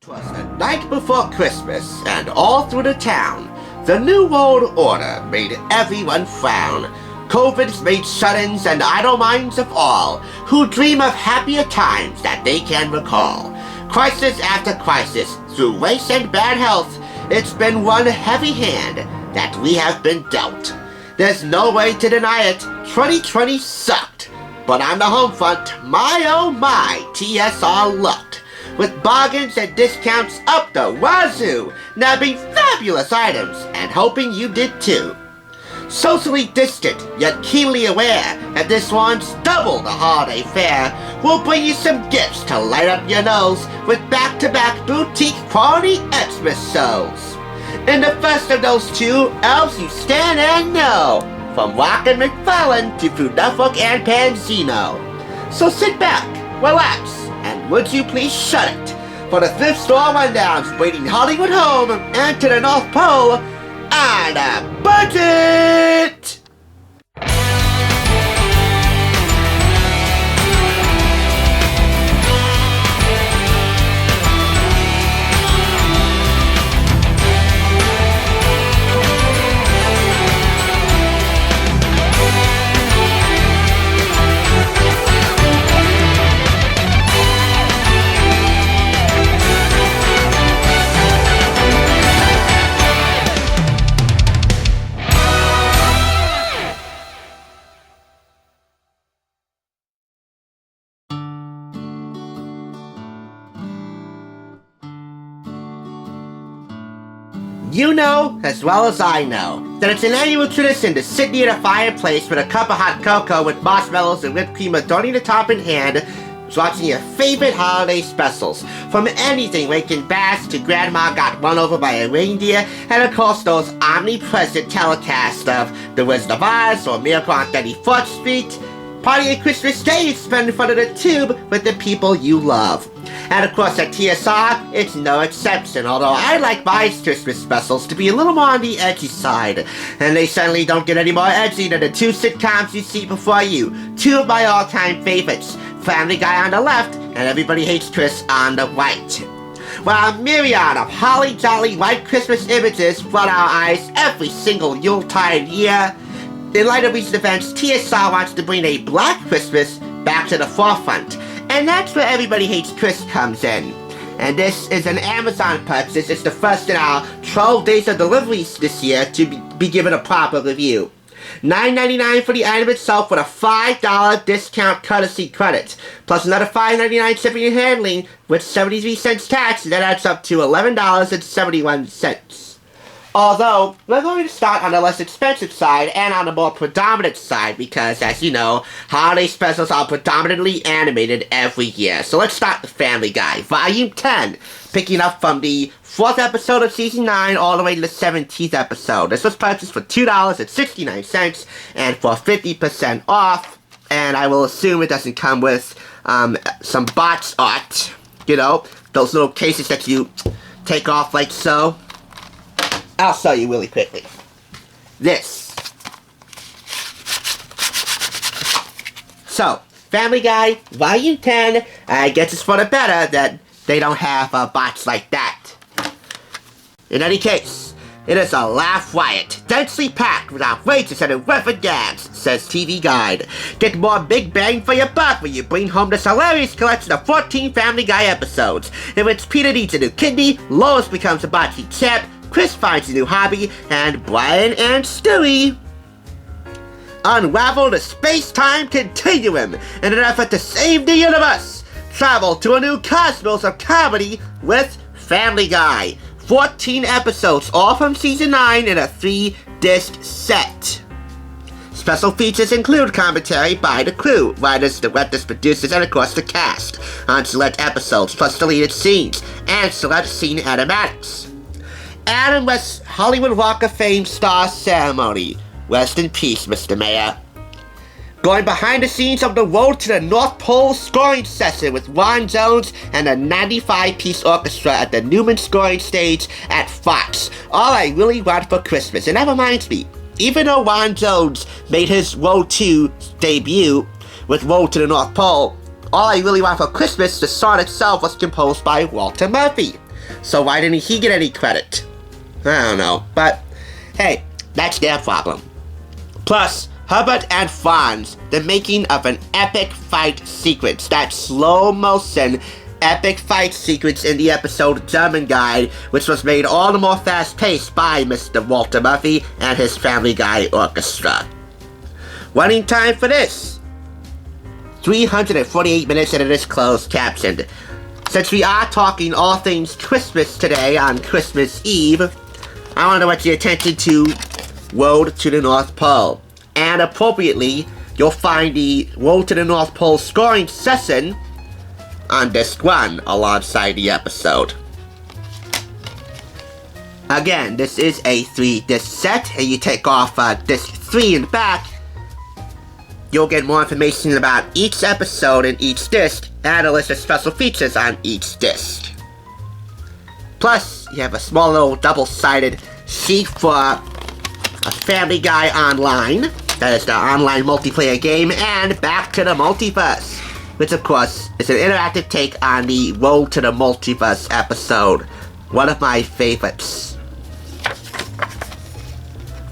'Twas the night before Christmas, and all through the town, the New World Order made everyone frown. COVID's made shut-ins and idle minds of all, who dream of happier times that they can recall. Crisis after crisis, through waste and bad health, it's been one heavy hand that we have been dealt. There's no way to deny it, 2020 sucked. But on the home front, my oh my, TSR lucked. With bargains and discounts up the wazoo, nabbing fabulous items and hoping you did too. Socially distant, yet keenly aware that this one's double the holiday fare, we'll bring you some gifts to light up your nose with back-to-back boutique quality Xmas shows. In the first of those two, elves you stand and know, from Rock and McFarlane to Food Network and Panzino. So sit back, relax, and would you please shut it, for the thrift store rundowns bringing Hollywood home and to the North Pole on a budget! You know, as well as I know, that it's an annual tradition to sit near the fireplace with a cup of hot cocoa with marshmallows and whipped cream adorning the top in hand, watching your favorite holiday specials. From anything Waking Bass to Grandma Got Run Over by a Reindeer, and of course those omnipresent telecasts of The Wizard of Oz or Miracle on 34th Street. Party at Christmas Day is spent in front of the tube with the people you love. And of course at TSR, it's no exception, although I like my Christmas specials to be a little more on the edgy side. And they certainly don't get any more edgy than the two sitcoms you see before you. Two of my all-time favorites, Family Guy on the left and Everybody Hates Chris on the right. While a myriad of holly jolly white Christmas images flood our eyes every single Yuletide year, in light of recent events, TSR wants to bring a Black Christmas back to the forefront. And that's where Everybody Hates Chris comes in. And this is an Amazon purchase. It's the first in our 12 days of deliveries this year to be given a proper review. $9.99 for the item itself with a $5 discount courtesy credit, plus another $5.99 shipping and handling with 73 cents tax, and that adds up to $11.71. Although, we're going to start on the less expensive side and on the more predominant side because, as you know, holiday specials are predominantly animated every year. So let's start with Family Guy, Volume 10, picking up from the 4th episode of Season 9 all the way to the 17th episode. This was purchased for $2.69 and for 50% off, and I will assume it doesn't come with some box art, you know, those little cases that you take off like so. I'll show you really quickly. This. So, Family Guy, Volume 10, I guess it's for the better that they don't have a box like that. In any case, it is a laugh riot, densely packed with outrageous and irreverent gags, says TV Guide. Get more big bang for your buck when you bring home this hilarious collection of 14 Family Guy episodes, in which Peter needs a new kidney, Lois becomes a bocce champ, Chris finds a new hobby, and Brian and Stewie unravel the space-time continuum in an effort to save the universe. Travel to a new cosmos of comedy with Family Guy. 14 episodes, all from Season 9 in a 3-disc set. Special features include commentary by the crew, writers, directors, producers, and of course the cast, on select episodes, plus deleted scenes, and select scene animatics. Adam West's Hollywood Walk of Fame star ceremony. Rest in peace, Mr. Mayor. Going behind the scenes of the Road to the North Pole scoring session with Ron Jones and a 95-piece orchestra at the Newman Scoring Stage at Fox. All I really want for Christmas. And that reminds me, even though Ron Jones made his Road 2 debut with Road to the North Pole, All I Really Want for Christmas, the song itself was composed by Walter Murphy. So why didn't he get any credit? I don't know, but hey, that's their problem. Plus, Herbert and Franz, the making of an epic fight sequence, that slow-motion epic fight sequence in the episode German Guide, which was made all the more fast-paced by Mr. Walter Murphy and his Family Guy Orchestra. Running time for this: 348 minutes, and it is closed captioned. Since we are talking all things Christmas today on Christmas Eve, I want to direct your attention to Road to the North Pole. And appropriately, you'll find the Road to the North Pole scoring session on disc 1 alongside the episode. Again, this is a 3-disc set, and you take off disc 3 in the back, you'll get more information about each episode in each disc and a list of special features on each disc. Plus, you have a small little double-sided sheet for a Family Guy Online. That is the online multiplayer game, and Back to the Multiverse, which of course is an interactive take on the Road to the Multiverse episode, one of my favorites.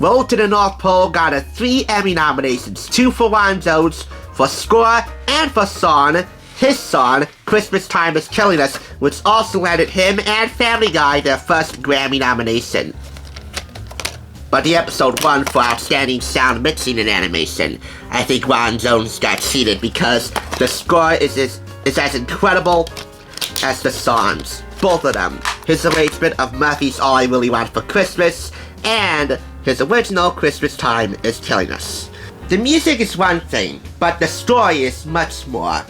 Road to the North Pole got 3 Emmy nominations, 2 for Ron Jones for score and for song, his song, Christmas Time is Killing Us, which also landed him and Family Guy their first Grammy nomination. But the episode won for Outstanding Sound Mixing and Animation. I think Ron Jones got cheated because the score is as incredible as the songs. Both of them. His arrangement of Murphy's All I Really Want for Christmas and his original Christmas Time is Killing Us. The music is one thing, but the story is much more.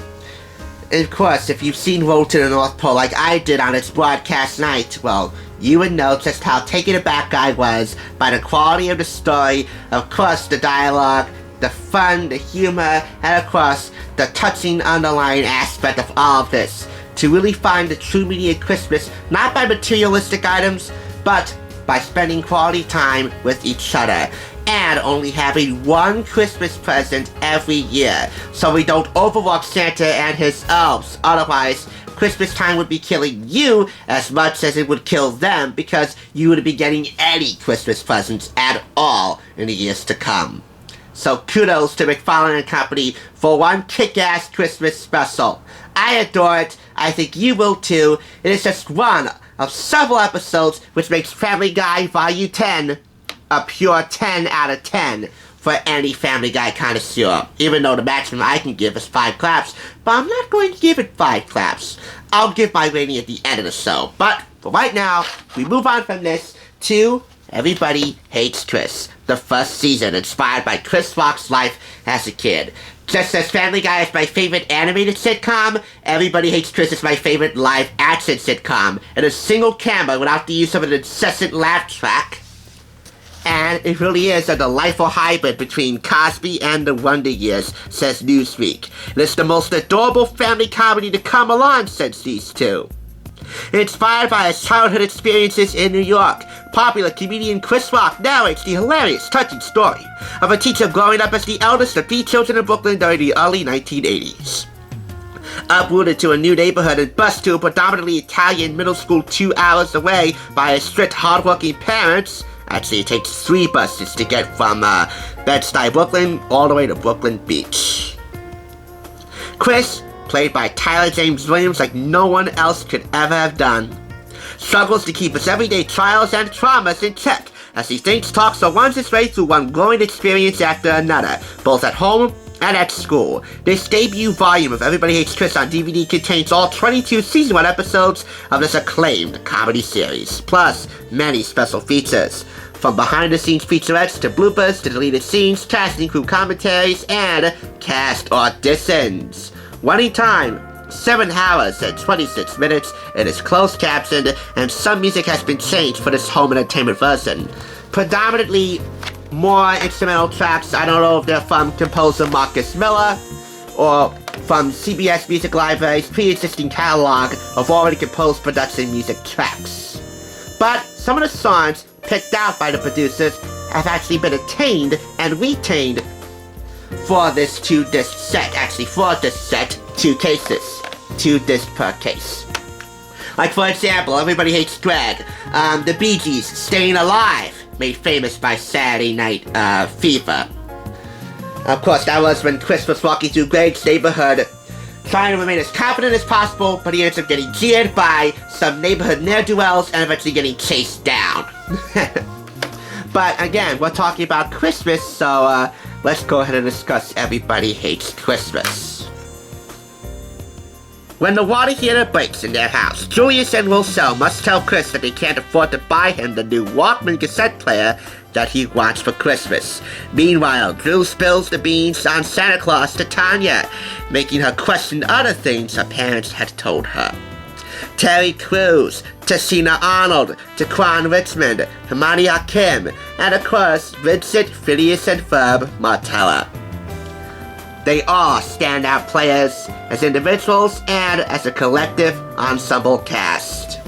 And of course, if you've seen Road to the North Pole like I did on its broadcast night, well, you would know just how taken aback I was by the quality of the story, of course the dialogue, the fun, the humor, and of course the touching underlying aspect of all of this, to really find the true meaning of Christmas, not by materialistic items, but by spending quality time with each other, and only having one Christmas present every year, so we don't overlook Santa and his elves. Otherwise, Christmas time would be killing you as much as it would kill them, because you wouldn't be getting any Christmas presents at all in the years to come. So kudos to McFarlane and Company for one kick-ass Christmas special. I adore it. I think you will too. It is just one of several episodes which makes Family Guy Volume 10 a pure 10 out of 10 for any Family Guy connoisseur, even though the maximum I can give is 5 claps, but I'm not going to give it 5 claps. I'll give my rating at the end of the show, but for right now, we move on from this to Everybody Hates Chris, the first season inspired by Chris Rock's life as a kid. Just as Family Guy is my favorite animated sitcom, Everybody Hates Chris is my favorite live-action sitcom, in a single camera without the use of an incessant laugh track. And it really is a delightful hybrid between Cosby and the Wonder Years, says Newsweek. And it's the most adorable family comedy to come along since these two. Inspired by his childhood experiences in New York, popular comedian Chris Rock narrates the hilarious, touching story of a teacher growing up as the eldest of 3 children in Brooklyn during the early 1980s. Uprooted to a new neighborhood and bused to a predominantly Italian middle school 2 hours away by his strict, hardworking parents. Actually, it takes 3 buses to get from Bed-Stuy, Brooklyn, all the way to Brooklyn Beach. Chris, played by Tyler James Williams like no one else could ever have done, struggles to keep his everyday trials and traumas in check as he thinks, talks, or runs his way through one growing experience after another, both at home and at school. This debut volume of Everybody Hates Chris on DVD contains all 22 Season 1 episodes of this acclaimed comedy series, plus many special features. From behind-the-scenes featurettes to bloopers to deleted scenes, casting crew commentaries, and cast auditions. Running time, 7 hours and 26 minutes. It is closed captioned, and some music has been changed for this home entertainment version. Predominantly more instrumental tracks. I don't know if they're from composer Marcus Miller or from CBS Music Library's pre-existing catalog of already composed production music tracks. But some of the songs picked out by the producers have actually been attained and retained for this 2-disc set. Actually, for this set, 2 cases. 2 discs per case. Like, for example, Everybody Hates Greg, the Bee Gees' Staying Alive, made famous by Saturday Night Fever. Of course, that was when Chris was walking through Greg's neighborhood, trying to remain as confident as possible, but he ends up getting jeered by some neighborhood ne'er-do-wells and eventually getting chased down. But again, we're talking about Christmas, so let's go ahead and discuss Everybody Hates Christmas. When the water heater breaks in their house, Julius and Roselle must tell Chris that they can't afford to buy him the new Walkman cassette player that he wants for Christmas. Meanwhile, Drew spills the beans on Santa Claus to Tanya, making her question other things her parents had told her. Terry Crews, Tessina Arnold, Jaquan Richmond, Hermione Kim, and of course, Vincent, Phineas, and Ferb Martella. They all stand out players as individuals and as a collective ensemble cast.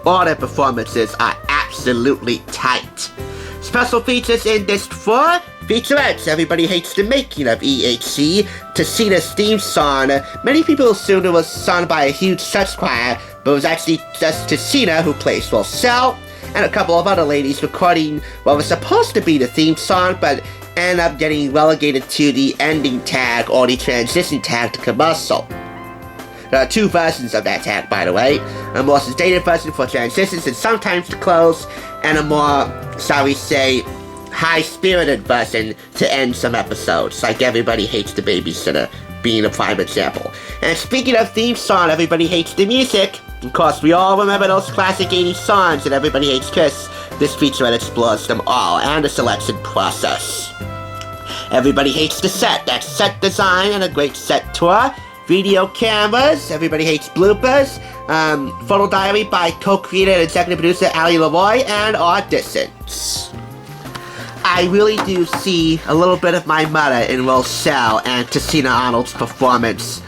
All their performances are absolutely tight. Special features in Disc 4 featurettes Everybody Hates the Making of EHC, Tessina's theme song. Many people assumed it was sung by a huge church choir, but it was actually just Tessina who plays Roselle, and a couple of other ladies recording what was supposed to be the theme song, but ended up getting relegated to the ending tag or the transition tag to commercial. There are two versions of that tag, by the way. A more sedated version for transitions and sometimes to close, and a more, shall we say, high-spirited version to end some episodes, like Everybody Hates the Babysitter being a prime example. And speaking of theme song, Everybody Hates the Music, of course we all remember those classic 80s songs and Everybody Hates Kiss. This featurette explores them all and the selection process. Everybody Hates the Set, that's set design and a great set tour. Video cameras, Everybody Hates Bloopers, photo diary by co-creator and executive producer Ali Leroy, and auditions. I really do see a little bit of my mother in Roselle and Tessina Arnold's performance.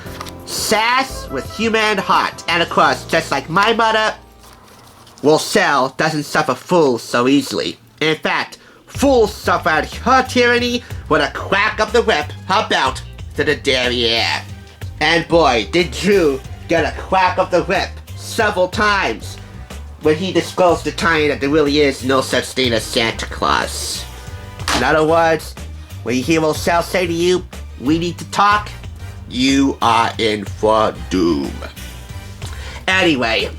Sass with humor and heart, and of course, just like my mother, Roselle doesn't suffer fools so easily. In fact, fools suffer at her tyranny with a crack of the whip, her belt, to the derriere. And boy, did Drew get a crack of the whip several times when he disclosed to Tanya that there really is no such thing as Santa Claus. In other words, when you hear Roselle say to you, "We need to talk," you are in for doom. Anyway,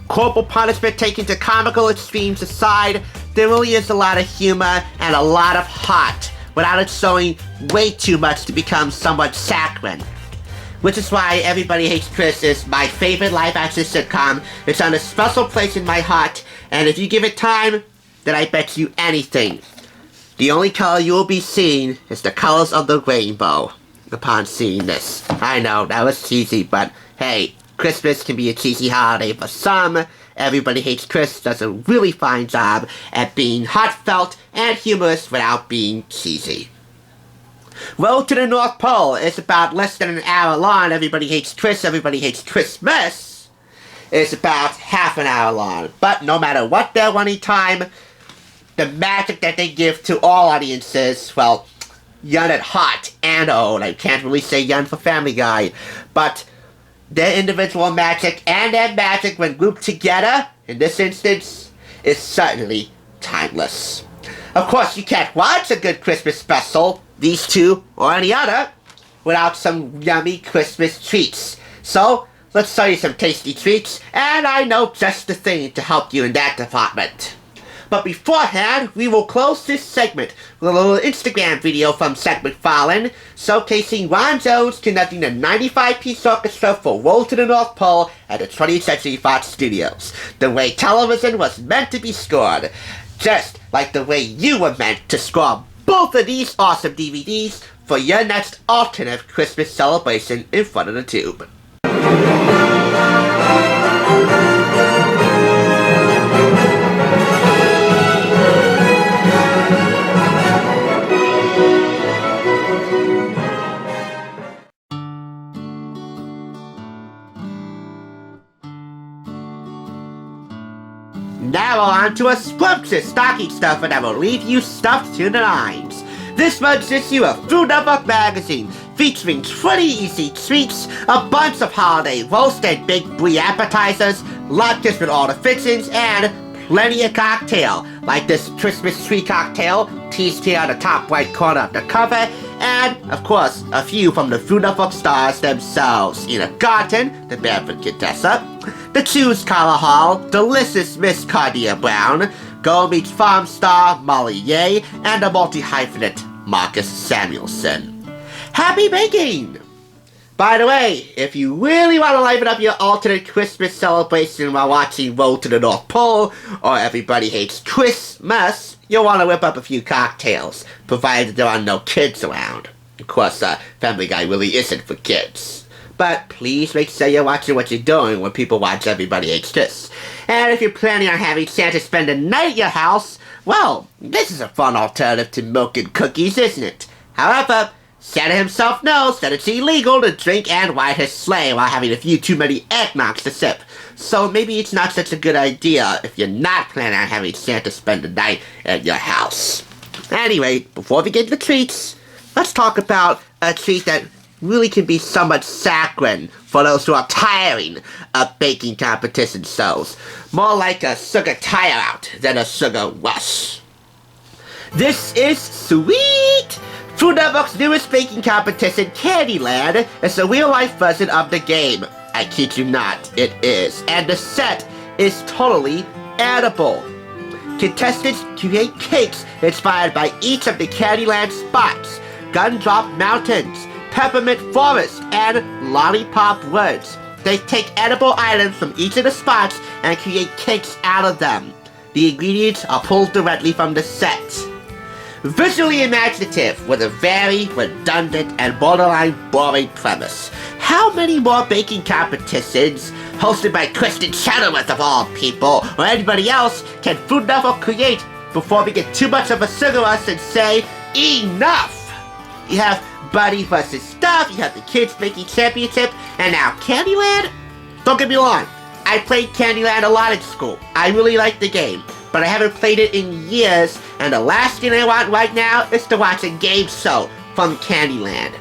corporal punishment taken to comical extremes aside, there really is a lot of humor and a lot of heart without it showing way too much to become somewhat saccharine. Which is why Everybody Hates Chris is my favorite live-action sitcom. It's on a special place in my heart, and if you give it time, then I bet you anything. The only color you will be seeing is the colors of the rainbow upon seeing this. I know, that was cheesy, but hey, Christmas can be a cheesy holiday for some. Everybody Hates Chris does a really fine job at being heartfelt and humorous without being cheesy. Road to the North Pole is about less than an hour long. Everybody Hates Chris, Everybody Hates Christmas is about half an hour long. But no matter what their running time, the magic that they give to all audiences, well, young at heart and old. I can't really say young for Family Guy, but their individual magic and their magic when grouped together, in this instance, is certainly timeless. Of course, you can't watch a good Christmas special, these two or any other, without some yummy Christmas treats. So, let's show you some tasty treats, and I know just the thing to help you in that department. But beforehand, we will close this segment with a little Instagram video from Seth MacFarlane, showcasing Ron Jones conducting the 95-piece orchestra for Road to the North Pole at the 20th Century Fox Studios, the way television was meant to be scored, just like the way you were meant to score both of these awesome DVDs for your next alternate Christmas celebration in front of the tube. Now on to a scrumptious stocking stuffer that will leave you stuffed to the nines. This month's issue of Food Network Magazine featuring 20 easy treats, a bunch of holiday roast and baked brie appetizers, latkes with all the fixings, and plenty of cocktail, like this Christmas tree cocktail, teased here on the top right corner of the cover, and, of course, a few from the Fruitful stars themselves, Ina Garten, the Barefoot Contessa, the Choose Collar Hall, delicious Miss Cardia Brown, Go Meets Farm star Molly Ye, and the multi-hyphenate Marcus Samuelson. Happy baking! By the way, if you really want to liven up your alternate Christmas celebration while watching Road to the North Pole, or Everybody Hates Christmas, you'll want to whip up a few cocktails, provided there are no kids around. Of course, Family Guy really isn't for kids. But please make sure you're watching what you're doing when people watch Everybody Hates This. And if you're planning on having Santa spend the night at your house, well, this is a fun alternative to milk and cookies, isn't it? However, Santa himself knows that it's illegal to drink and ride his sleigh while having a few too many eggnogs to sip. So maybe it's not such a good idea if you're not planning on having Santa spend the night at your house. Anyway, before we get to the treats, let's talk about a treat that really can be somewhat saccharine for those who are tiring of baking competition shows. More like a sugar tire-out than a sugar rush. This is sweet! Food Network's newest baking competition, Candyland, is a real-life version of the game. I kid you not, it is. And the set is totally edible. Contestants create cakes inspired by each of the Candyland spots: Gumdrop Mountains, Peppermint Forest, and Lollipop Woods. They take edible items from each of the spots and create cakes out of them. The ingredients are pulled directly from the set. Visually imaginative with a very redundant and borderline boring premise. How many more baking competitions, hosted by Kristen Chenoweth of all people, or anybody else, can Food Network create before we get too much of a sugar rush and say, enough? You have Buddy vs. Stuff, you have the Kids Baking Championship, and now Candyland? Don't get me wrong, I played Candyland a lot in school. I really like the game, but I haven't played it in years, and the last thing I want right now is to watch a game show from Candyland.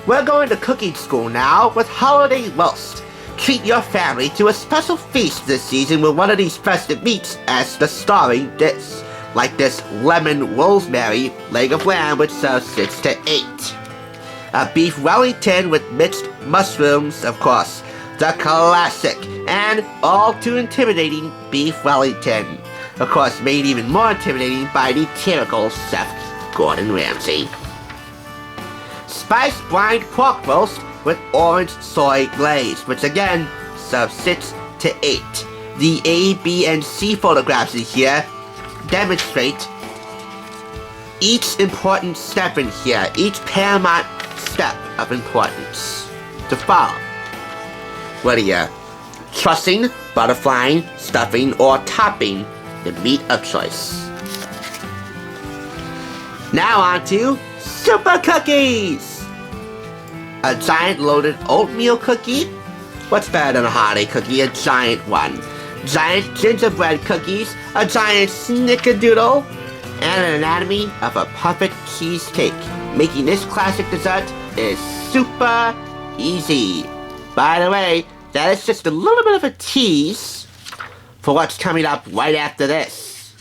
We're going to cooking school now with Holiday Roast. Treat your family to a special feast this season with one of these festive meats as the starring dish, like this lemon rosemary leg of lamb which serves 6 to 8. A beef Wellington with mixed mushrooms, of course, the classic and all too intimidating beef Wellington. Of course, made even more intimidating by the typical Chef Gordon Ramsay. Spiced brined pork roast with orange soy glaze, which again serves 6 to 8. The A, B, and C photographs in here demonstrate each important step in here, each paramount step of importance to follow. Whether you're trussing, butterflying, stuffing, or topping the meat of choice. Now on to Super Cookies! A giant loaded oatmeal cookie? What's better than a holiday cookie? A giant one. Giant gingerbread cookies, a giant snickerdoodle, and an anatomy of a perfect cheesecake. Making this classic dessert is super easy. By the way, that is just a little bit of a tease for what's coming up right after this.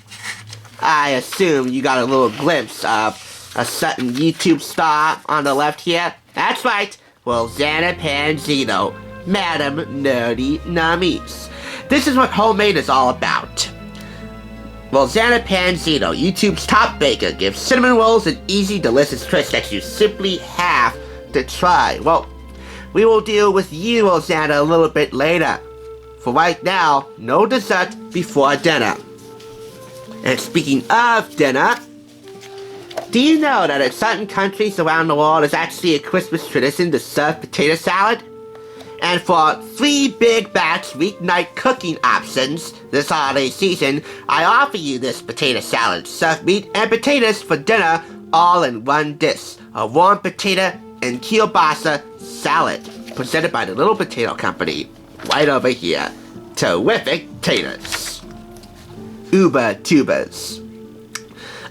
I assume you got a little glimpse of a certain YouTube star on the left here. That's right, Rosanna Panzino, Madam Nerdy Nummies. This is what homemade is all about. Rosanna Panzino, YouTube's top baker, gives cinnamon rolls an easy, delicious twist that you simply have to try. Well, we will deal with you, Rosanna, a little bit later. For right now, no dessert before dinner. And speaking of dinner, do you know that in certain countries around the world it's actually a Christmas tradition to serve potato salad? And for 3 big batch weeknight cooking options this holiday season, I offer you this potato salad. Serve meat and potatoes for dinner all in one dish. A warm potato and kielbasa salad, presented by the Little Potato Company, right over here. Terrific taters. Uber tubers.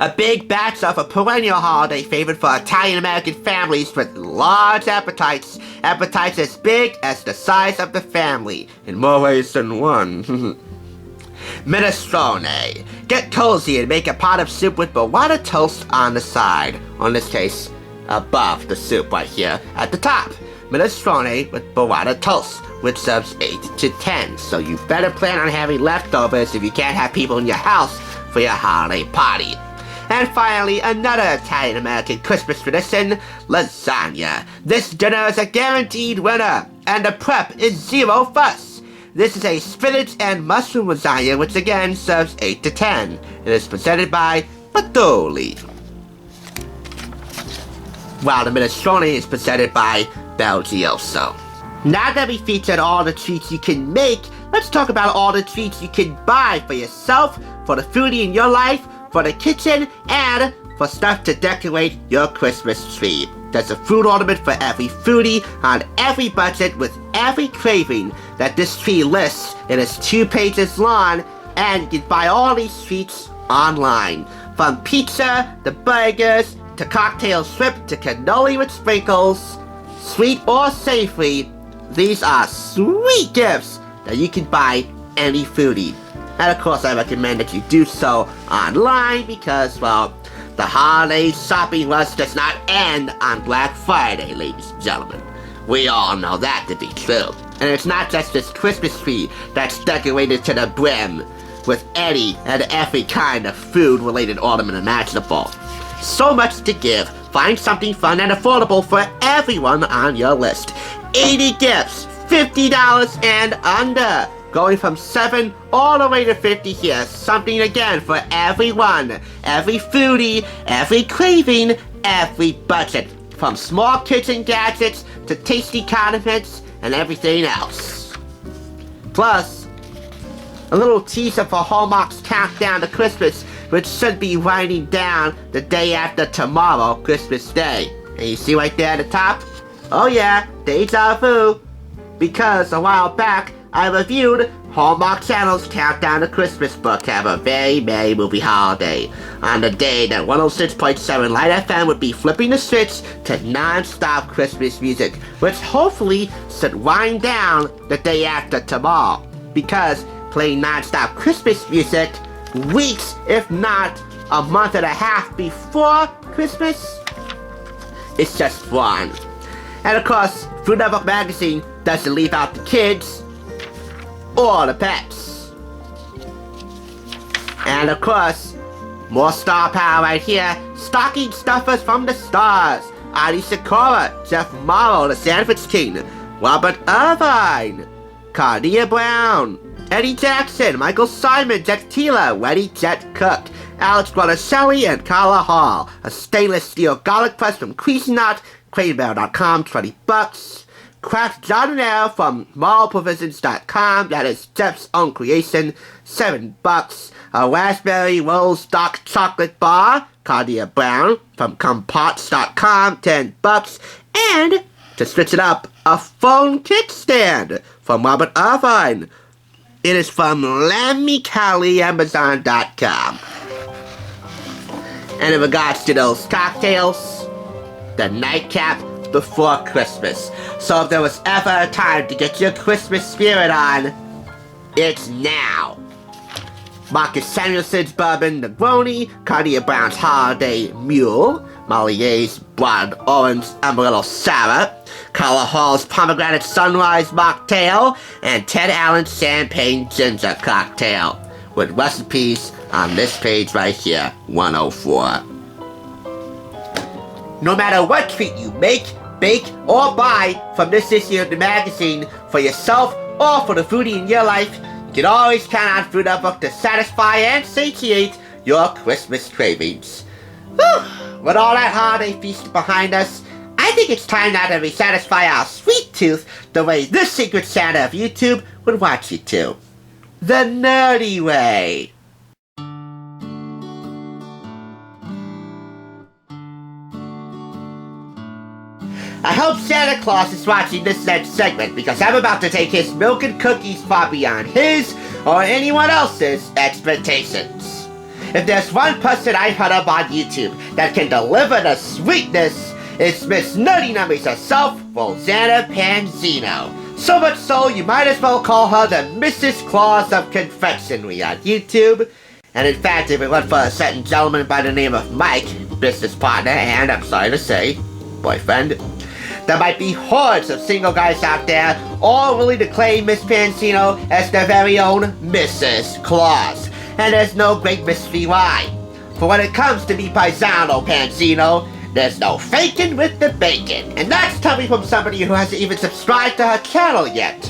A big batch of a perennial holiday favorite for Italian-American families with large appetites. Appetites as big as the size of the family, in more ways than one. Minestrone. Get cozy and make a pot of soup with burrata toast on the side. Or in this case, above the soup right here at the top. Minestrone with burrata toast, which serves 8 to 10. So you better plan on having leftovers if you can't have people in your house for your holiday party. And finally, another Italian-American Christmas tradition, lasagna. This dinner is a guaranteed winner, and the prep is zero fuss. This is a spinach and mushroom lasagna, which again serves 8 to 10. It is presented by Patoli. While the minestrone is presented by Belgioso. Now that we featured all the treats you can make, let's talk about all the treats you can buy for yourself, for the foodie in your life, for the kitchen, and for stuff to decorate your Christmas tree. There's a food ornament for every foodie, on every budget, with every craving that this tree lists. It is 2 pages long, and you can buy all these treats online. From pizza, to burgers, to cocktail shrimp, to cannoli with sprinkles, sweet or savory, these are sweet gifts that you can buy any foodie. And of course, I recommend that you do so online because, well, the holiday shopping rush does not end on Black Friday, ladies and gentlemen. We all know that to be true. And it's not just this Christmas tree that's decorated to the brim with any and every kind of food-related ornament imaginable. So much to give. Find something fun and affordable for everyone on your list. 80 gifts, $50 and under. Going from 7 all the way to 50 here. Something again for everyone. Every foodie, every craving, every budget. From small kitchen gadgets to tasty condiments and everything else. Plus, a little teaser for Hallmark's countdown to Christmas, which should be winding down the day after tomorrow, Christmas Day. And you see right there at the top? Oh yeah, deja vu. Because a while back, I reviewed Hallmark Channel's Countdown to Christmas book, Have a Very Merry Movie Holiday, on the day that 106.7 Light FM would be flipping the switch to non-stop Christmas music, which hopefully should wind down the day after tomorrow. Because playing non-stop Christmas music weeks, if not a month and a half before Christmas, it's just fun. And of course, Food Network Magazine doesn't leave out the kids or the pets. And of course, more star power right here. Stocking stuffers from the stars. Adi Sakura, Jeff Morrow, the Sandwich King, Robert Irvine, Cardia Brown, Eddie Jackson, Michael Simon, Jet Tila, Weddy Jet Cook, Alex Guadacelli, and Carla Hall. A stainless steel garlic press from Cuisinart, CraneBell.com, $20. Kraft Jardinere from MorrowProvisions.com, that is Jeff's own creation, $7. A raspberry rose dark chocolate bar, Cardia Brown, from Compots.com, $10. And, to switch it up, a phone kickstand from Robert Irvine. It is from LammyCali.Amazon.com. And in regards to those cocktails, the nightcap before Christmas. So if there was ever a time to get your Christmas spirit on, it's now. Marcus Samuelson's Bourbon Negroni, Cardia Brown's Holiday Mule, Molly's Blood Orange Amaretto Sour, Carla Hall's Pomegranate Sunrise Mocktail, and Ted Allen's Champagne Ginger Cocktail, with recipes on this page right here, 104. No matter what treat you make, bake, or buy from this issue of the magazine, for yourself or for the foodie in your life, you can always count on Food Network to satisfy and satiate your Christmas cravings. Whew. With all that holiday feast behind us, I think it's time now that we satisfy our sweet tooth the way this Secret Santa of YouTube would want you to. The nerdy way. I hope Santa Claus is watching this next segment, because I'm about to take his milk and cookies far beyond his or anyone else's expectations. If there's one person I've heard of on YouTube that can deliver the sweetness, it's Miss Nutty Nummies herself, Rosanna Panzino. So much so, you might as well call her the Mrs. Claus of confectionery on YouTube. And in fact, if it weren't for a certain gentleman by the name of Mike, business partner, and I'm sorry to say, boyfriend, there might be hordes of single guys out there all willing to claim Miss Panzino as their very own Mrs. Claus. And there's no great mystery why. For when it comes to me paisano Panzino, there's no faking with the bacon. And that's coming from somebody who hasn't even subscribed to her channel yet.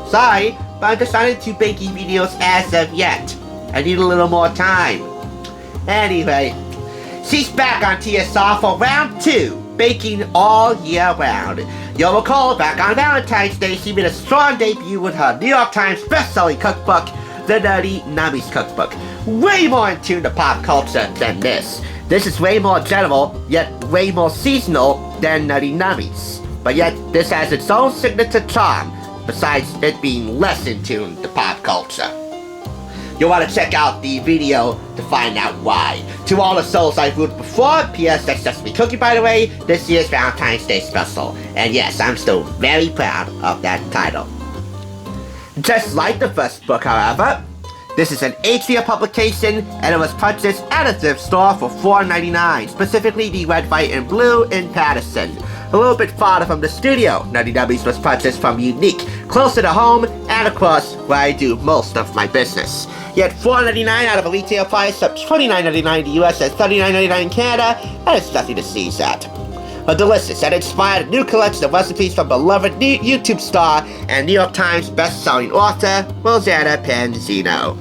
Sorry, but I'm just not into baking videos as of yet. I need a little more time. Anyway, she's back on TSR for round 2. Baking all year round. You'll recall back on Valentine's Day, she made a strong debut with her New York Times best-selling cookbook, The Nutty Nummies Cookbook. Way more in tune to pop culture than this. This is way more general, yet way more seasonal than Nutty Nummies. But yet, this has its own signature charm, besides it being less in tune to pop culture. You'll want to check out the video to find out why. To all the souls I've rooted before, P.S. that's just me cookie by the way, this year's Valentine's Day special. And yes, I'm still very proud of that title. Just like the first book, however, this is an Atria publication, and it was purchased at a thrift store for $4.99, specifically the red, white, and blue in Patterson. A little bit farther from the studio, Nutty Nummies was purchased from Unique, closer to home, and of course, where I do most of my business. Yet $4.99 out of a retail price of $29.99 in the US and $39.99 in Canada, that is nothing to sneeze at. A delicious and inspired new collection of recipes from beloved YouTube star and New York Times best-selling author, Rosanna Panzino.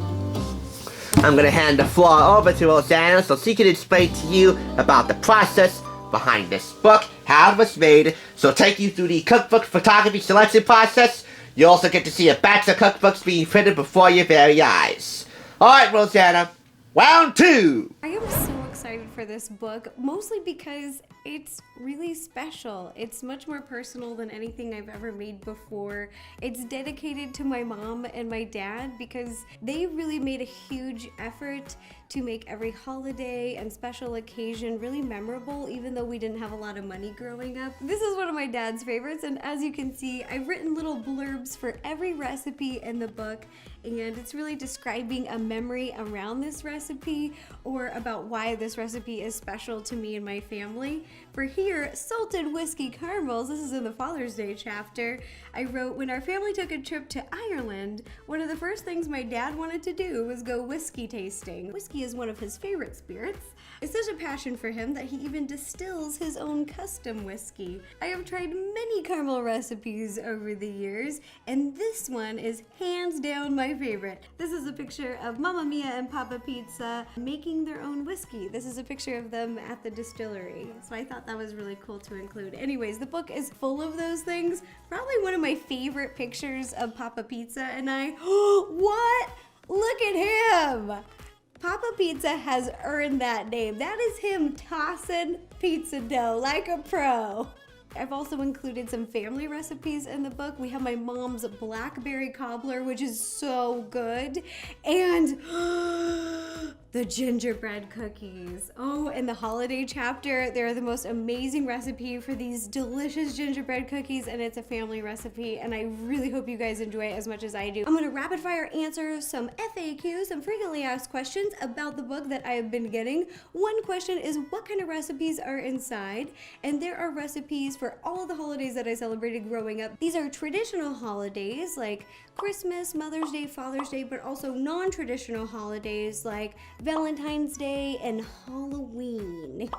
I'm going to hand the floor over to Rosanna so she can explain to you about the process behind this book, how it was made. So take you through the cookbook photography selection process. You also get to see a batch of cookbooks being printed before your very eyes. Alright, Rosanna, round 2! I am so excited for this book, mostly because it's really special. It's much more personal than anything I've ever made before. It's dedicated to my mom and my dad because they really made a huge effort to make every holiday and special occasion really memorable, even though we didn't have a lot of money growing up. This is one of my dad's favorites, and as you can see, I've written little blurbs for every recipe in the book, and it's really describing a memory around this recipe or about why this recipe is special to me and my family. For here, salted whiskey caramels, this is in the Father's Day chapter, I wrote, when our family took a trip to Ireland, one of the first things my dad wanted to do was go whiskey tasting. Whiskey is one of his favorite spirits. It's such a passion for him that he even distills his own custom whiskey. I have tried many caramel recipes over the years, and this one is hands down my favorite. This is a picture of Mamma Mia and Papa Pizza making their own whiskey. This is a picture of them at the distillery. So I thought that was really cool to include. Anyways, the book is full of those things. Probably one of my favorite pictures of Papa Pizza and I. What? Look at him! Papa Pizza has earned that name. That is him tossing pizza dough like a pro. I've also included some family recipes in the book. We have my mom's blackberry cobbler, which is so good, and the gingerbread cookies. Oh, in the holiday chapter, they're the most amazing recipe for these delicious gingerbread cookies, and it's a family recipe, and I really hope you guys enjoy it as much as I do. I'm gonna rapid fire answer some FAQs, some frequently asked questions about the book that I have been getting. One question is, what kind of recipes are inside? And there are recipes for all of the holidays that I celebrated growing up. These are traditional holidays like Christmas, Mother's Day, Father's Day, but also non-traditional holidays like Valentine's Day and Halloween,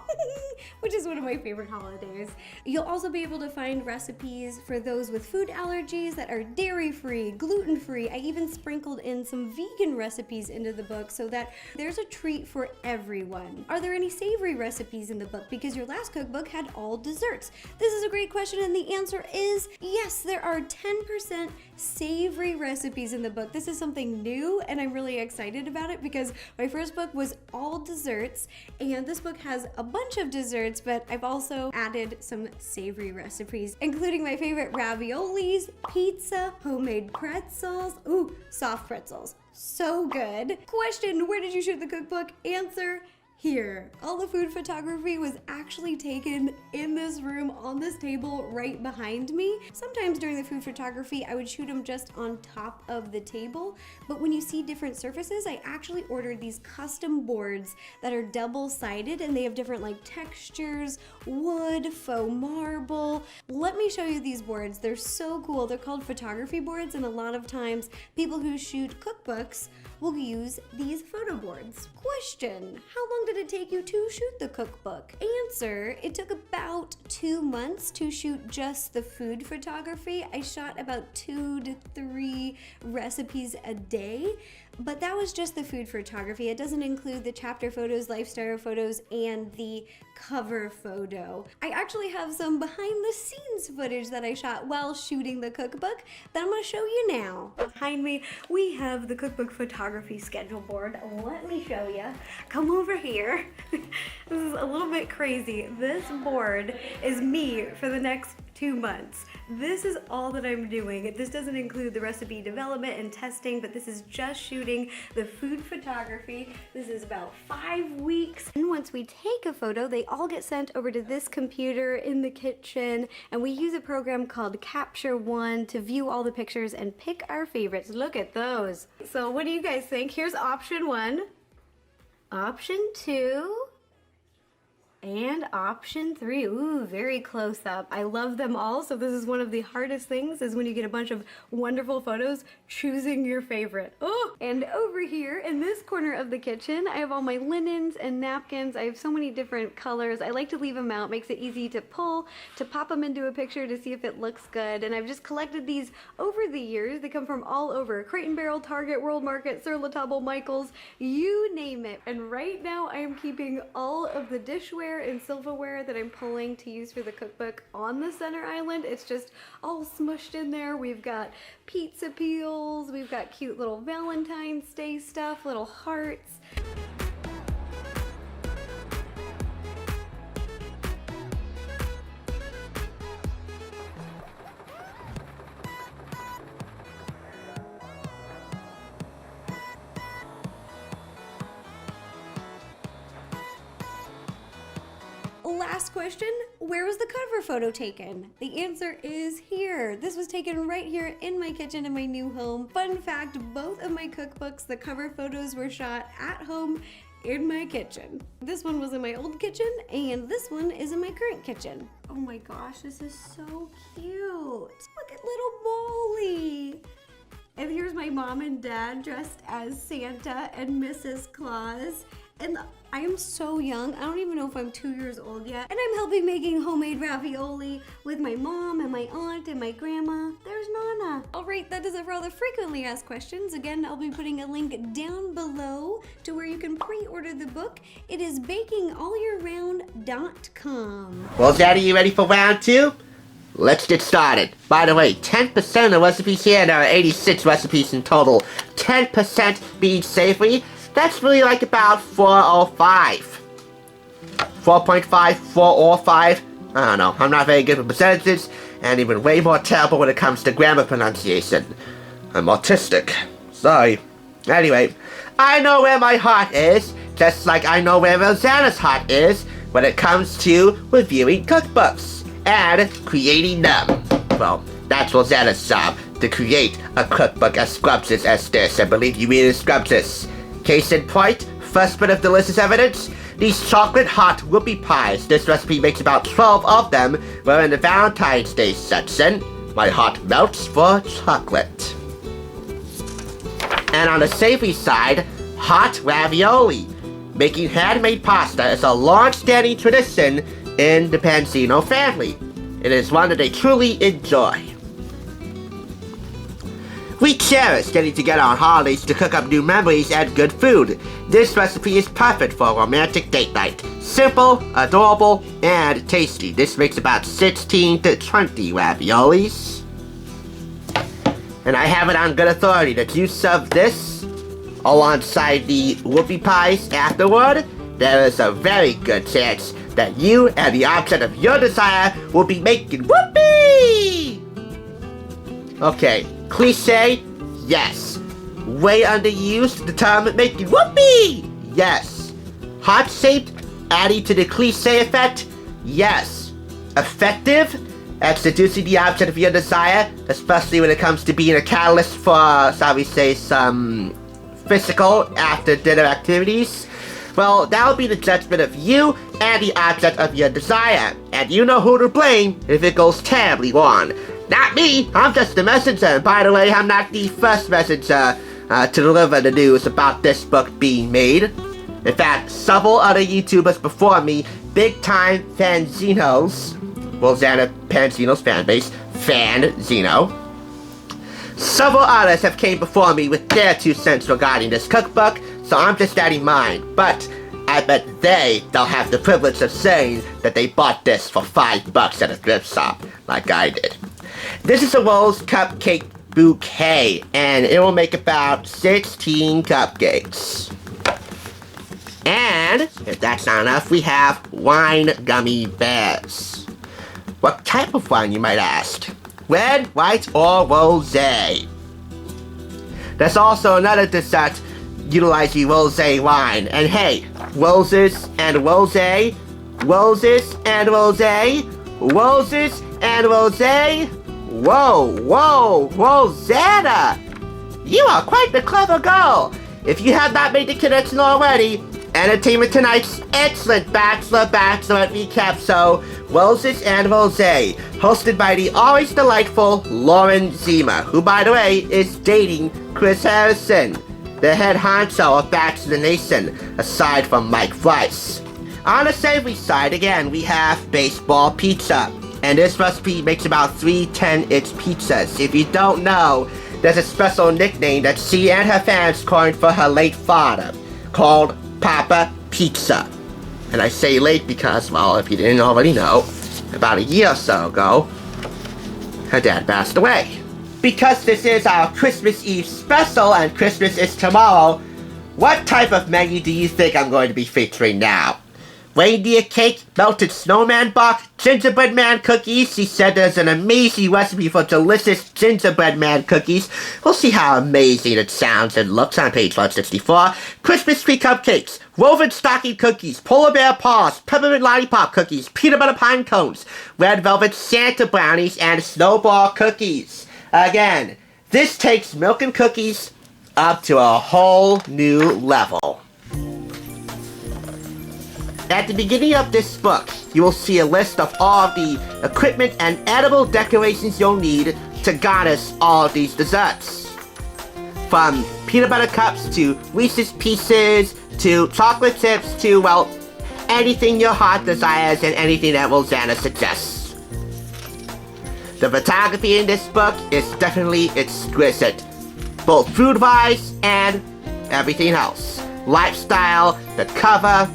which is one of my favorite holidays. You'll also be able to find recipes for those with food allergies that are dairy-free, gluten-free. I even sprinkled in some vegan recipes into the book so that there's a treat for everyone. Are there any savory recipes in the book? Because your last cookbook had all desserts. This is a great question, and the answer is yes, there are 10% savory recipes in the book. This is something new, and I'm really excited about it because my first book was all desserts, and this book has a bunch of desserts, but I've also added some savory recipes, including my favorite raviolis, pizza, homemade pretzels, ooh, soft pretzels. So good. Question, where did you shoot the cookbook? Answer, here. All the food photography was actually taken in this room on this table right behind me. Sometimes during the food photography, I would shoot them just on top of the table. But when you see different surfaces, I actually ordered these custom boards that are double-sided and they have different like textures, wood, faux marble. Let me show you these boards. They're so cool. They're called photography boards, and a lot of times people who shoot cookbooks will use these photo boards. Question, how long did it take you to shoot the cookbook? Answer, it took about 2 months to shoot just the food photography. I shot about 2 to 3 recipes a day, but that was just the food photography. It doesn't include the chapter photos, lifestyle photos, and the cover photo. I actually have some behind the scenes footage that I shot while shooting the cookbook that I'm gonna show you now. Behind me, we have the cookbook photography schedule board. Let me show you. Come over here. This is a little bit crazy. This board is me for the next 2 months. This is all that I'm doing. This doesn't include the recipe development and testing, but this is just shooting the food photography. This is about 5 weeks. And once we take a photo, they all get sent over to this computer in the kitchen, and we use a program called Capture One to view all the pictures and pick our favorites. Look at those. So what do you guys think? Here's option 1, option 2, and option 3. Ooh, very close up. I love them all. So this is one of the hardest things, is when you get a bunch of wonderful photos, choosing your favorite. Oh, and over here in this corner of the kitchen, I have all my linens and napkins. I have so many different colors. I like to leave them out. Makes it easy to pull, to pop them into a picture to see if it looks good. And I've just collected these over the years. They come from all over. Crate and Barrel, Target, World Market, Sur La Table, Michaels, you name it. And right now I am keeping all of the dishware and silverware that I'm pulling to use for the cookbook on the center island. It's just all smushed in there. We've got pizza peels, we've got cute little Valentine's Day stuff, little hearts. Last question, where was the cover photo taken? The answer is here. This was taken right here in my kitchen in my new home. Fun fact, both of my cookbooks, the cover photos were shot at home in my kitchen. This one was in my old kitchen, and this one is in my current kitchen. Oh my gosh, this is so cute. Look at little Molly. And here's my mom and dad dressed as Santa and Mrs. Claus. And I am so young, I don't even know if I'm 2 years old yet. And I'm helping making homemade ravioli with my mom and my aunt and my grandma. There's Nana. All right, that does it for all the frequently asked questions. Again, I'll be putting a link down below to where you can pre-order the book. It is bakingallyearround.com. Well, Daddy, you ready for round 2? Let's get started. By the way, 10% of the recipes here, there are 86 recipes in total. 10% being savory. That's really like about 405. 4.5, 405. I don't know. I'm not very good with percentages, and even way more terrible when it comes to grammar pronunciation. I'm autistic. Sorry. Anyway, I know where my heart is, just like I know where Rosanna's heart is when it comes to reviewing cookbooks and creating them. Well, that's Rosanna's job, to create a cookbook as scrumptious as this. I believe you mean scrumptious. Case in point, first bit of delicious evidence, these chocolate hot whoopie pies. This recipe makes about 12 of them. We're in the Valentine's Day section. My heart melts for chocolate. And on the savory side, hot ravioli. Making handmade pasta is a long-standing tradition in the Pansino family. It is one that they truly enjoy. We cherish getting together on holidays to cook up new memories and good food. This recipe is perfect for a romantic date night. Simple, adorable, and tasty. This makes about 16 to 20 raviolis. And I have it on good authority that you serve this alongside the whoopie pies afterward, there is a very good chance that you and the object of your desire will be making whoopee! Okay, cliche, yes. Way underused, the term making whoopee! Yes. Heart-shaped, adding to the cliche effect? Yes. Effective at seducing the object of your desire, especially when it comes to being a catalyst for, shall we say, some physical after-dinner activities? Well, that'll be the judgment of you and the object of your desire, and you know who to blame if it goes terribly wrong. Not me, I'm just the messenger, and by the way, I'm not the first messenger to deliver the news about this book being made. In fact, several other YouTubers before me, big-time Fanzinos, well, Xana Panzino's fanbase, Fanzino. Several others have came before me with their 2 cents regarding this cookbook, so I'm just adding mine, but I bet they'll have the privilege of saying that they bought this for $5 at a thrift shop, like I did. This is a rose cupcake bouquet, and it will make about 16 cupcakes. And, if that's not enough, we have wine gummy bears. What type of wine, you might ask? Red, white, or rosé? There's also another dessert utilizing rosé wine. And hey, roses and rosé, roses and rosé, roses and rosé. Whoa, Rosanna! You are quite the clever girl. If you have not made the connection already, Entertainment Tonight's excellent Bachelorette recap show, Roses and Rosé, hosted by the always delightful Lauren Zima, who, by the way, is dating Chris Harrison, the head honcho of Bachelor Nation, aside from Mike Rice. On the savory side, again, we have baseball pizza, and this recipe makes about 3 10-inch pizzas. If you don't know, there's a special nickname that she and her fans coined for her late father, called Papa Pizza. And I say late because, well, if you didn't already know, about a year or so ago, her dad passed away. Because this is our Christmas Eve special and Christmas is tomorrow, what type of menu do you think I'm going to be featuring now? Reindeer cake, melted snowman bark, gingerbread man cookies. She said there's an amazing recipe for delicious gingerbread man cookies. We'll see how amazing it sounds and looks on page 164. Christmas tree cupcakes, woven stocking cookies, polar bear paws, peppermint lollipop cookies, peanut butter pine cones, red velvet Santa brownies, and snowball cookies. Again, this takes milk and cookies up to a whole new level. At the beginning of this book, you will see a list of all of the equipment and edible decorations you'll need to garnish all of these desserts. From peanut butter cups to Reese's Pieces to chocolate chips to, well, anything your heart desires and anything that Rosanna suggests. The photography in this book is definitely exquisite, both food-wise and everything else. Lifestyle, the cover.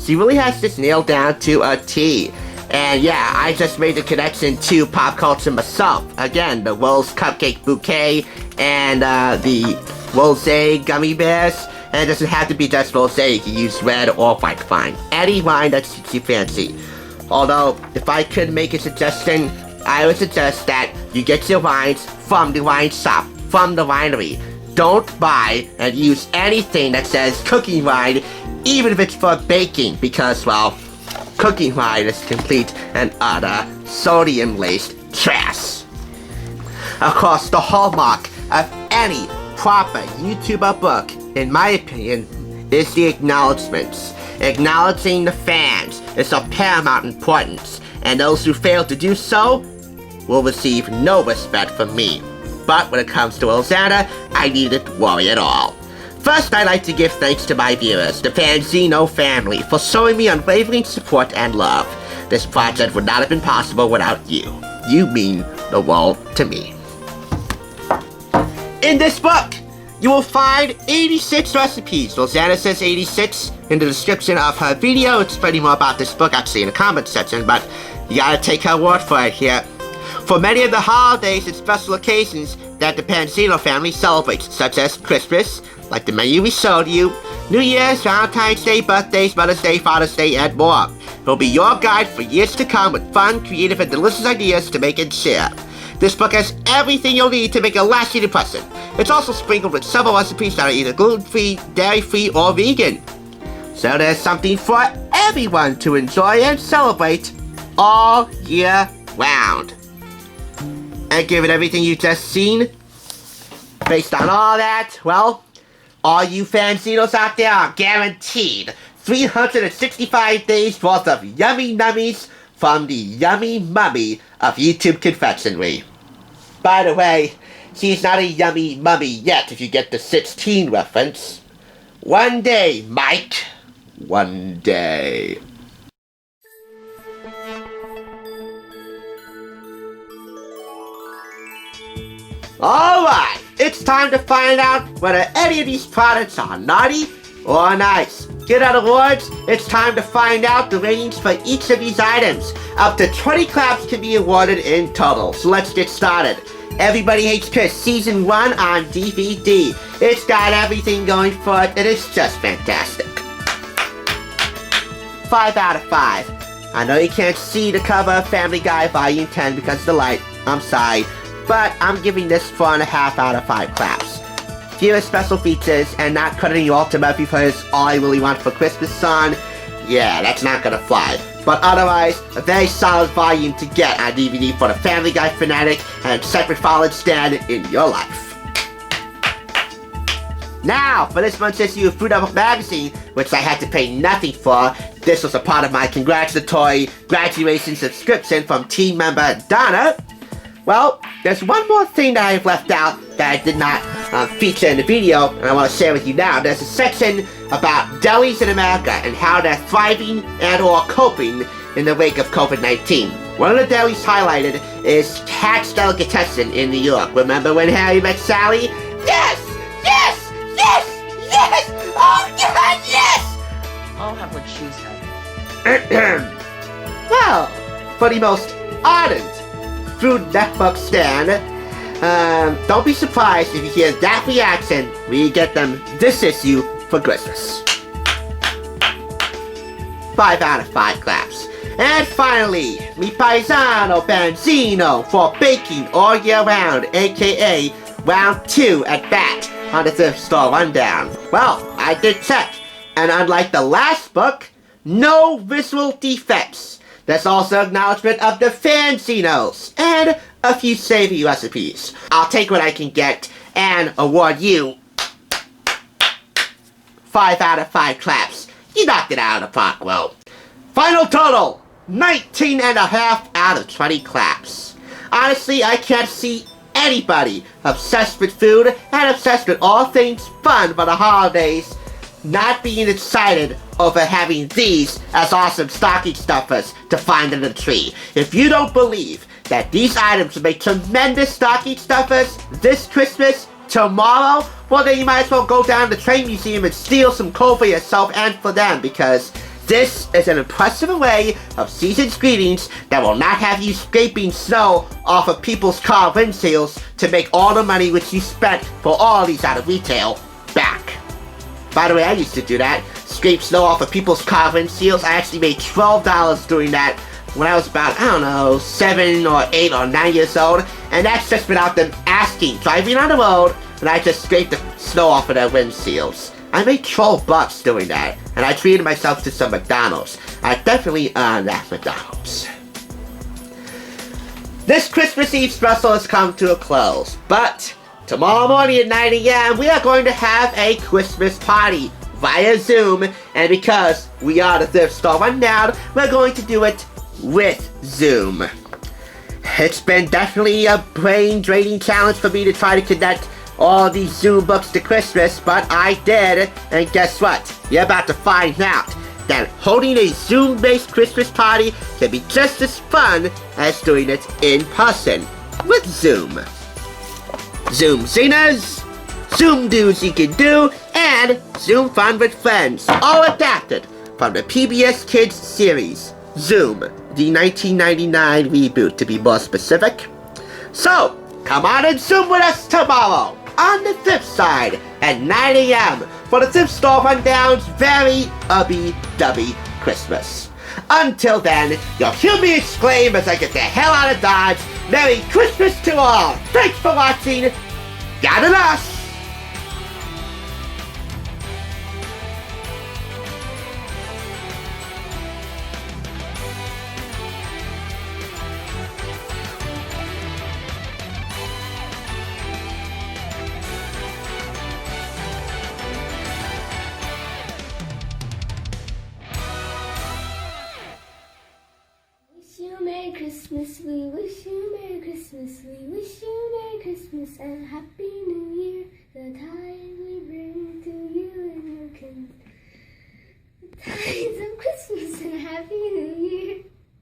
She really has this nailed down to a T. And yeah, I just made the connection to pop culture myself. Again, the rose cupcake bouquet and the rosé gummy bears. And it doesn't have to be just rosé, you can use red or white wine. Any wine that you fancy. Although, if I could make a suggestion, I would suggest that you get your wines from the wine shop, from the winery. Don't buy and use anything that says cooking wine, even if it's for baking, because, well, cooking wine is complete and utter sodium-laced trash. Of course, the hallmark of any proper YouTuber book, in my opinion, is the acknowledgements. Acknowledging the fans is of paramount importance, and those who fail to do so will receive no respect from me. But when it comes to Rosanna, I needn't worry at all. First, I'd like to give thanks to my viewers, the Fanzino family, for showing me unwavering support and love. This project would not have been possible without you. You mean the world to me. In this book, you will find 86 recipes. Rosanna says 86 in the description of her video. It's plenty more about this book actually in the comments section, but you gotta take her word for it here. For many of the holidays and special occasions that the Panzino family celebrates, such as Christmas, like the menu we showed you, New Year's, Valentine's Day, birthdays, Mother's Day, Father's Day, and more. It'll be your guide for years to come with fun, creative, and delicious ideas to make and share. This book has everything you'll need to make a lasting impression. It's also sprinkled with several recipes that are either gluten-free, dairy-free, or vegan. So there's something for everyone to enjoy and celebrate all year round. And given everything you've just seen, based on all that, well, all you fanzinos out there are guaranteed 365 days worth of yummy nummies from the yummy mummy of YouTube confectionery. By the way, she's not a yummy mummy yet if you get the 16 reference. One day, Mike. One day. Alright, it's time to find out whether any of these products are naughty or nice. Get out awards, it's time to find out the ratings for each of these items. Up to 20 claps can be awarded in total, so let's get started. Everybody Hates Chris Season 1 on DVD. It's got everything going for it, and it's just fantastic. 5 out of 5. I know you can't see the cover of Family Guy Volume 10 because of the light, I'm sorry, but I'm giving this 4.5 out of 5 claps. Fewer special features and not crediting Walter Murphy for his All I Really Want for Christmas song, yeah, that's not gonna fly. But otherwise, a very solid volume to get on DVD for the Family Guy fanatic and separate followed stand in your life. Now, for this month's issue of Food Network Magazine, which I had to pay nothing for, this was a part of my congratulatory graduation subscription from team member Donna. Well, there's one more thing that I've left out that I did not feature in the video, and I want to share with you now. There's a section about delis in America and how they're thriving and or coping in the wake of COVID-19. One of the delis highlighted is Cat's Delicatessen in New York. Remember when Harry met Sally? Yes! Yes! Yes! Yes! Oh God, yes! I'll have what she's having. Well, for the most ardent Food Network stan, don't be surprised if you hear that reaction when you get them this issue for Christmas. 5 out of 5 claps. And finally, mi paisano Benzino for baking all year round, aka round 2 at bat on the Thrift Store Rundown. Well, I did check, and unlike the last book, no visual defects. There's also acknowledgement of the Fanzinos and a few savory recipes. I'll take what I can get and award you 5 out of 5 claps. You knocked it out of the park, Will. Final total, 19.5 out of 20 claps. Honestly, I can't see anybody obsessed with food and obsessed with all things fun for the holidays not being excited over having these as awesome stocking stuffers to find in the tree. If you don't believe that these items will make tremendous stocking stuffers this Christmas, tomorrow, well then you might as well go down to the train museum and steal some coal for yourself and for them, because this is an impressive array of season's greetings that will not have you scraping snow off of people's car windshields to make all the money which you spent for all these out of retail back. By the way, I used to do that. Scrape snow off of people's car windshields. I actually made $12 doing that when I was about, 7 or 8 or 9 years old. And that's just without them asking. Driving on the road, and I just scraped the snow off of their windshields. I made $12 doing that. And I treated myself to some McDonald's. I definitely earned that McDonald's. This Christmas Eve special has come to a close, but tomorrow morning at 9 a.m. we are going to have a Christmas party via Zoom, and because we are the Thrift Store Rundown, we're going to do it with Zoom. It's been definitely a brain-draining challenge for me to try to connect all these Zoom books to Christmas, but I did, and guess what? You're about to find out that holding a Zoom-based Christmas party can be just as fun as doing it in person with Zoom. Zoom singers, Zoom do's you can do, and Zoom fun with friends, all adapted from the PBS Kids series, Zoom, the 1999 reboot to be more specific. So, come on and Zoom with us tomorrow on the Thrift side at 9 a.m. for the Thrift Store Rundown's very ubby-dubby Christmas. Until then, you'll hear me exclaim as I get the hell out of Dodge, Merry Christmas to all! Thanks for watching, Gather us! Merry Christmas, we wish you Merry Christmas, we wish you Merry Christmas and Happy New Year. The tide we bring to you and your kin. The tides of Christmas and Happy New Year.